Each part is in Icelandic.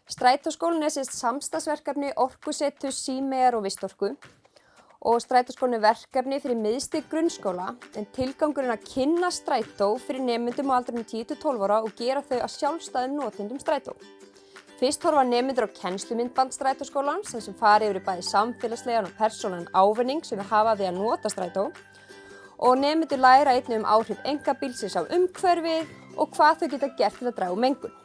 Strætóskólinn er samstarfsverkefni Orkuseturs, Símeyjar og Vistorku og Strætóskólinn er verkefni fyrir miðstig grunnskóla en tilgangurinn að kynna strætó fyrir nemendum á aldrinum 10 til 12 ára og gera þau að sjálfstæðum notendum strætó. Fyrst horfa nemendur á kennslumyndband strætóskólans sem fari yfir bæði samfélagslegan og persónulegan ávinning sem þau hafa við að nota strætó og nemendur læra einnig áhrif einkabílsins á umhverfið og hvað þau geta gert til að draga úr mengun.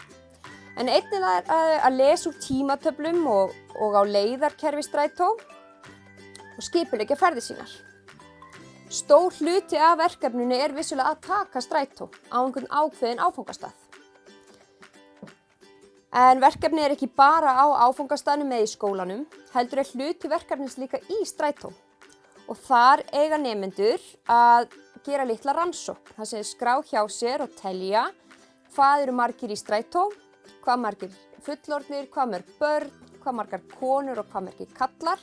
En einnig að lesa úr tímatöflum og á leiðarkerfi strætó og skipuleggja ferðir sínar. Stór hluti af verkefninu er vissulega að taka strætó á einhvern ákveðinn áfangastað. En verkefnið er ekki bara á áfangastaðnum eða í skólanum, heldur er hluti verkefnis líka í strætó. Og þar eiga nemendur að gera litla rannsókn, þar sem skrá hjá sér og telja hvað eru margir í strætó, hvað margir fullorðnir, hvað mörg börn, hvað margar konur og hvað margir kallar,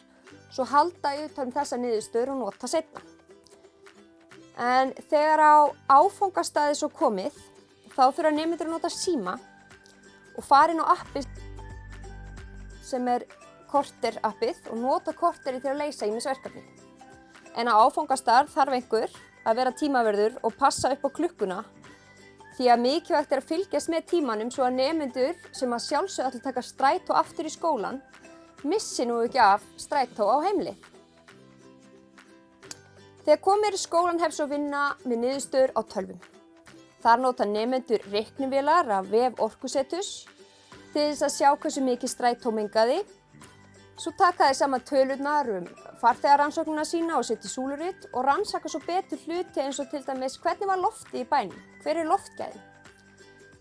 svo halda utan þessa niðurstöður og nota seinna. En þegar á áfangastaði svo komið, þá þurfa nemendur að nota síma og fara inn á appið sem er korter appið og nota korteri til að leysa ýmis verkefni. En á áfangastað þarf einhver að vera tímaverður og passa upp á klukkuna því að mikilvægt er að fylgjast með tímanum svo að nemendur sem að sjálfsögðu ætla að taka strætó aftur í skólan missi nú ekki af strætó á heimilið. Þegar komið í skólan hefst svo vinna með niðurstöður á tölvum. Þar nota nemendur reiknivélar af vef Orkuseturs til þess að sjá hversu mikið strætó mengaði. Svo taka þeir saman tölurnar farþegarannsóknina sína og setja í súlurit og rannsaka svo betur hluti eins og til dæmis hvernig var loftið í bænum, hver er loftgæðin.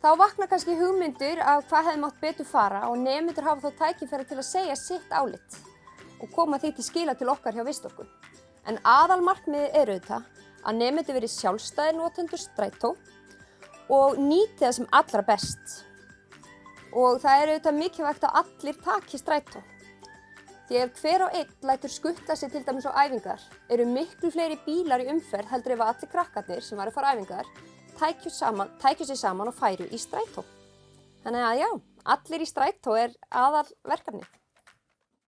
Þá vaknar kannski hugmyndir af hvað hefði mátt betur fara og nemendur hafa þá tækifæri til að segja sitt álit og koma því til skila til okkar hjá Vistorku. En aðalmarkmiðið er auðvitað að nemendur verið sjálfstæðir notendur strætó og nýti það sem allra best. Og það er auðvitað mikilvægt að allir taki strætó. Því ef hver og einn lætur skutta sig til dæmis á æfingar, eru miklu fleiri bílar í umferð heldur ef allir krakkarnir sem var að fara á æfingar tækju sig saman og færu í strætó. Þannig að já, allir í strætó er aðalverkefnið.